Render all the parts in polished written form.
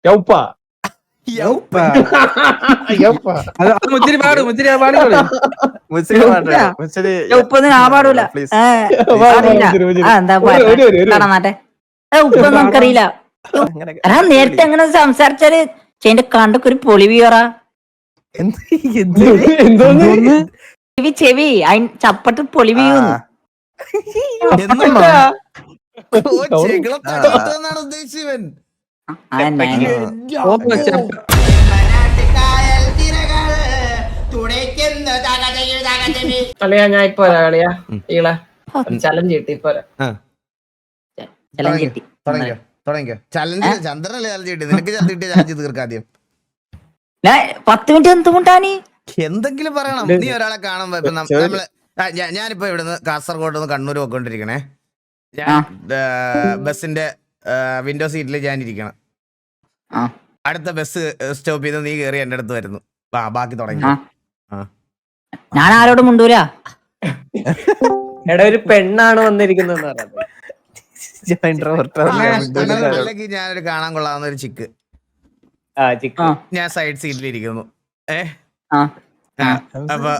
യൗപ്പ മുച്ചിരി പാടും മുച്ചിരി പാടിക്കോളൂ. ഉപ്പൊന്നും ആ പാടൂല. എന്താ കാണാട്ടെ ഉപ്പൊന്നും നമുക്കറിയില്ല. നേരത്തെ എങ്ങനെ സംസാരിച്ചാല് ചേന്റെ കണ്ടൊക്കെ ഒരു പൊളി വീറ ചെവി ചെവി അതിന് ചപ്പട്ട് പൊളി വീഴുന്നു. ഉദ്ദേശിച്ചവൻ കളിയാ ഞാൻ ഇപ്പൊ കളിയാ ഈളെ ചലഞ്ച് കിട്ടി ഇപ്പൊ തുടങ്ങിക്കോ. ചലഞ്ച് ചന്ദ്രനല്ലേ ചലഞ്ച് കിട്ടി, നിനക്ക് ചലഞ്ച് കിട്ടിയ ചലഞ്ച് തീർക്കാദ്യം. 10 മിനിറ്റ് എന്തുകൊണ്ടാണ് എന്തെങ്കിലും പറയണം. നീ ഒരാളെ കാണുമ്പോ ഇപ്പൊ നമ്മള് ഞാനിപ്പോ ഇവിടുന്ന് കാസർഗോഡ് നിന്ന് കണ്ണൂർ പോയിക്കൊണ്ടിരിക്കണേ. ഞാൻ ബസിന്റെ വിൻഡോ സീറ്റിൽ ഞാൻ ഇരിക്കണം. അടുത്ത ബസ് സ്റ്റോപ്പ് ചെയ്ത് നീ കയറി എന്റെ അടുത്ത് വരുന്നു. ബാക്കി തുടങ്ങി. ഞാൻ ആരോടും മുണ്ടൂല. എടാ ഒരു പെണ്ണാണ് വന്നിരിക്കുന്നത്. അല്ലെങ്കിൽ ഞാനൊരു കാണാൻ കൊള്ളാവുന്ന ഒരു ചിക്ക്, ഞാൻ സൈഡ് സീറ്റിലിരിക്കുന്നു. അപ്പൊ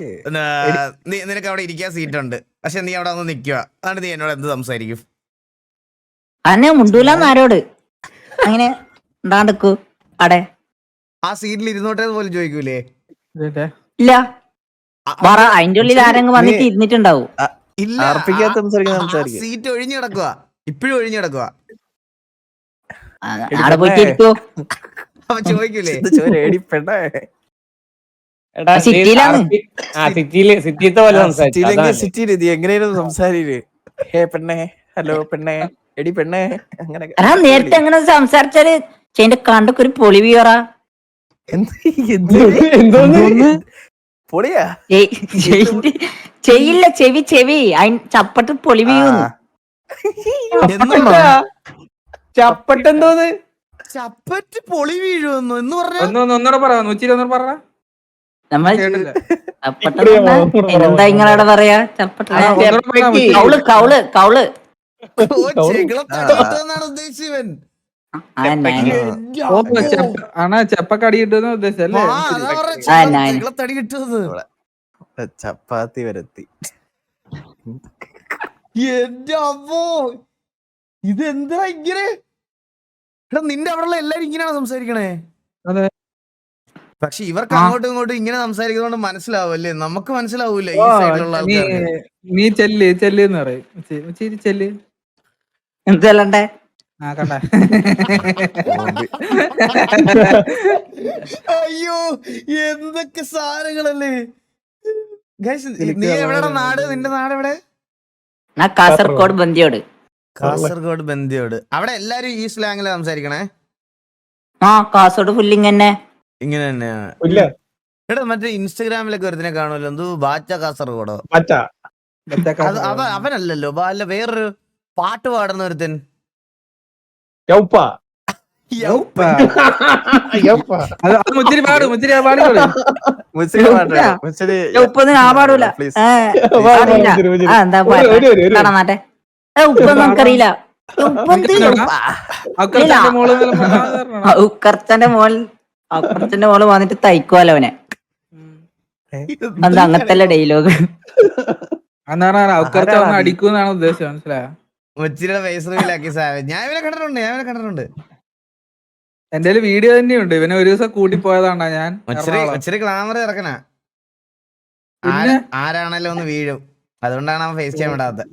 നിനക്ക് അവിടെ ഇരിക്കാൻ സീറ്റുണ്ട്, പക്ഷെ നീ അവിടെ ഒന്ന് നിക്കുക. അതുകൊണ്ട് നീ എന്നോട് എന്ത് സംസാരിക്കും? അന്നെ മുണ്ടൂലെന്ന് ആരോട് അങ്ങനെ ഉണ്ടാണ്ടു അടെ ആ സീറ്റിൽ ഇരുന്നോട്ടെ പോലും ചോദിക്കൂലേ? ഇല്ല, അതിന്റെ ഉള്ളിൽ ആരെങ്കിലും വന്നിട്ട് ഇരുന്നിട്ടുണ്ടാവും. ഇല്ല, സീറ്റ് ഒഴിഞ്ഞു കിടക്കുക, ഇപ്പഴും ഒഴിഞ്ഞു കിടക്കുക. അവിടെ പോയിട്ട് ഇരിക്കോ? അപ്പൊ ചോദിക്കൂലേ? എങ്ങനെയായിരുന്നു സംസാരിക്കല്? ഹേ പെണ്ണേ, ഹലോ പെണ്ണേ, എടി പെണ്ണേ, അങ്ങനെ നേരത്തെ എങ്ങനെ സംസാരിച്ചാല് ചേന്റെ കണ്ടൊക്കെ ഒരു പൊളി വീറ പൊളിയാ ചെയ്യില്ല. ചെവി ചെവി അതിന് ചപ്പട്ട് പൊളി വീഴുന്നു. ചപ്പട്ടെന്തോന്ന് ചപ്പറ്റ് പൊളി വീഴുന്നു എന്ന് പറഞ്ഞ ഒന്നൂടെ പറ, ഒന്നൂടെ പറ. നമ്മൾ എന്താ ഇങ്ങളവിടെ പറയാ? ചപ്പട്ട കൗള് കൗള് കൗള് ചെകിളത്തടിയിട്ടെന്നാണ് ഉദ്ദേശിച്ചവൻ. ചെപ്പക്കടി കിട്ടുന്ന ഉദ്ദേശല്ലേ? ചെകിളത്തടി കിട്ടുന്നത്. ചപ്പാത്തി വരത്തി. എന്റെ അമ്മോ, ഇതെന്താ ഇങ്ങനെ? എടാ നിന്റെ അവിടെയുള്ള എല്ലാരും ഇങ്ങനെയാണ് സംസാരിക്കണേ. അതെ, പക്ഷെ ഇവർക്ക് അങ്ങോട്ടും ഇങ്ങോട്ടും ഇങ്ങനെ സംസാരിക്കുന്നതുകൊണ്ട് മനസ്സിലാവല്ലേ? നമുക്ക് മനസ്സിലാവൂല ഈ സൈഡിലുള്ള ആൾക്കാർക്ക്. നീ ചെല്ലെന്ന് പറയും. ചെല്ല് എന്തല്ലേ അയ്യോ, എന്തൊക്കെ സാധനങ്ങളല്ലേ. നീ എവിടെടാ നാട്? നിന്റെ നാട് എവിടെ? കാസർഗോഡ് ബന്ദിയോട്. കാസർഗോഡ് ബന്ദിയോട്. അവിടെ എല്ലാരും ഈ സ്ലാങ്ങിലാ സംസാരിക്കണേ? കാസർഗോഡ് ഫുള്ളിങ് തന്നെ. ഇങ്ങനെ തന്നെയാണ്. എടാ മറ്റേ ഇൻസ്റ്റഗ്രാമിലൊക്കെ ഒരുത്തിനെ കാണുമല്ലോ, എന്തോ ബാച്ച കാസർഗോഡോ? അവനല്ലല്ലോ, അല്ല വേറൊരു പാട്ട് പാടുന്ന ഒരുത്തൻ. ഉപ്പൊന്നും ആ പാടൂല. എന്താ കാണാട്ടെ ഉപ്പൊന്നും നമുക്കറിയില്ല. ഉക്കർച്ചന്റെ മോള് വന്നിട്ട് തയ്ക്കുവല്ലോ അവനെ. എന്താ അങ്ങനത്തെ ഡയലോഗ് അടിക്കുന്നാണ് ഉദ്ദേശം, മനസ്സിലായോ? മുച്ചിരിയുടെ ഫേസ് റിവീലാക്കി ഞാൻ ഇവനെ കണ്ടിട്ടുണ്ട്. എന്റെ വീഡിയോ തന്നെയുണ്ട്. ഇവനെ ഒരു ദിവസം കൂട്ടി പോയതാണ്ടാ ഞാൻ. മുച്ചിരി ഗ്ലാമർ ഇറക്കണ ആരാണല്ലോ ഒന്ന് വീഴും, അതുകൊണ്ടാണ് അവൻ ഫേസ് ക്യാം ഇടാത്തത്.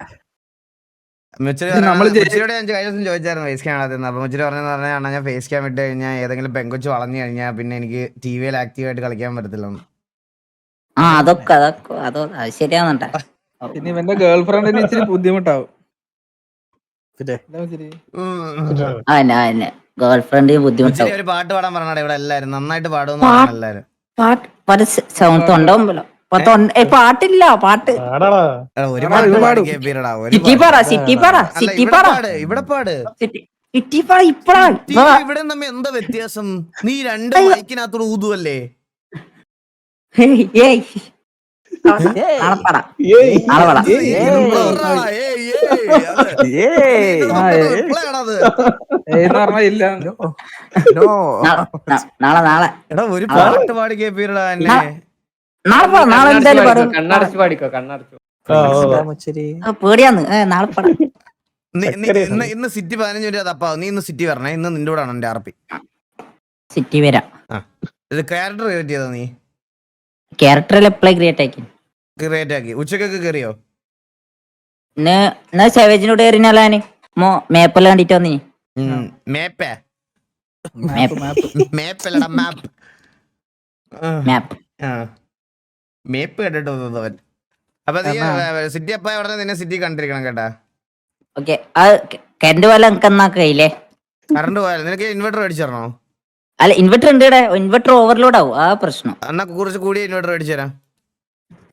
മുച്ചിരിയോട് ഞാൻ കഴിഞ്ഞ ദിവസം ചോദിച്ചായിരുന്നു ഫേസ് ക്യാം ഇടാത്തത്. അപ്പൊ മുച്ചിരി പറഞ്ഞാൽ ഞാൻ ഫേസ് ക്യാം ഇട്ട് കഴിഞ്ഞാൽ ഏതെങ്കിലും പെങ്കൊച്ച് വളഞ്ഞു കഴിഞ്ഞാൽ പിന്നെ എനിക്ക് ടിവിയിൽ ആക്റ്റീവായിട്ട് കളിക്കാൻ പറ്റത്തില്ല. അതൊക്കെ ശരിയാന്നുണ്ടാ. പിന്നെ ഇവന്റെ ഗേൾ ഫ്രണ്ടിന് ഇച്ചിരി ബുദ്ധിമുട്ടാവും. ഗേൾ ഫ്രണ്ടിന് ബുദ്ധിമുട്ടാവും. ഒരു പാട്ട് പാടാൻ പറഞ്ഞാൽ ഇവിടെ എല്ലാരും നന്നായിട്ട് പാടുമെന്ന് എല്ലാരും. പാട്ടില്ല, പാട്ട് ഇവിടെ നമ്മ എന്താ വ്യത്യാസം? നീ രണ്ട് മൈക്കിനകത്തോട് ഊതുവല്ലേ? നാളെ പാടാം ഏയ്. നാളെ പാടാം ഇത് ഈ reply ആണോ? ഏയ്, ഏയ്, അത്. ഏയ്. ഇത് നമ്മുടെ reply ആണത്. എന്ന് പറഞ്ഞാ ഇല്ല. No. നാളെ നാളെ എടാ ഒരു പാട്ട് പാടി കേൾപ്പിടാ എന്നെ. നാളെ പാടാം നാളെ എന്തായാലും പാടും കണ്ണടച്ച് പാടിക്കോ കണ്ണടച്ചു. മുച്ചിരി. പേടിയാന്ന് നാളെ പാടാം ഇന്ന് സിറ്റി 15 മിനിറ്റ് തപ്പാവും. നീ ഇന്ന് സിറ്റി പറഞ്ഞേ. ഇന്ന് നിന്റെ കൂടെ ആണ് എന്റെ ആർപി. സിറ്റി വരാം ഇത് ക്യാരക്ടർ ക്രിയേറ്റ് ചെയ്തോ നീ? ക്യാരക്ടറിൽ എപ്പോഴേ ക്രിയേറ്റ് ആക്കി ക്രിയേറ്റ് ആക്കി. ഉച്ചക്കൊക്കെ കയറിയോ? ഇന്ന് സേവേജിനോട് കയറിനാലോ ഞാന് മേപ്പെല്ലാം കണ്ടിട്ട് വന്നി മേപ്പേ മാപ്പ് മേപ്പല്ലടാ മാപ്പ്. മാപ്പ് മേപ്പ് കേട്ടിട്ട് വന്നവൻ. അപ്പൊ നീ സിറ്റി അപ്പ അവിടെ നിന്നെ സിറ്റി കണ്ടിരിക്കണം കേട്ടാ. ഓക്കെ അത് കറണ്ട് പോലെ നമുക്ക് എന്നാ കയ്യില്ലേ കറണ്ട് പോയാലും നിനക്ക് ഇൻവെർട്ടർ മേടിച്ചോ? അല്ല ഇൻവെർട്ടർ ഉണ്ട് ഇവിടെ ഇൻവെർട്ടർ ഓവർലോഡ് ആവും ആ പ്രശ്നം എന്നാ കുറച്ച് കൂടിയ ഇൻവെർട്ടർ മേടിച്ചു തരാം.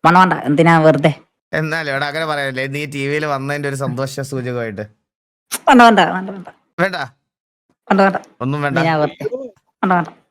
വേണ്ട എന്തിനാ വെറുതെ എന്നാലും ഇവിടെ അങ്ങനെ പറയല്ലേ. നീ ടി വിയിൽ വന്നതിന്റെ ഒരു സന്തോഷ സൂചകമായിട്ട്. വേണ്ട വേണ്ട വേണ്ട വേണ്ട വേണ്ട വേണ്ട വേണ്ട ഒന്നും വേണ്ട. എന്തിനാ വെറുതെ വേണ്ട വേണ്ട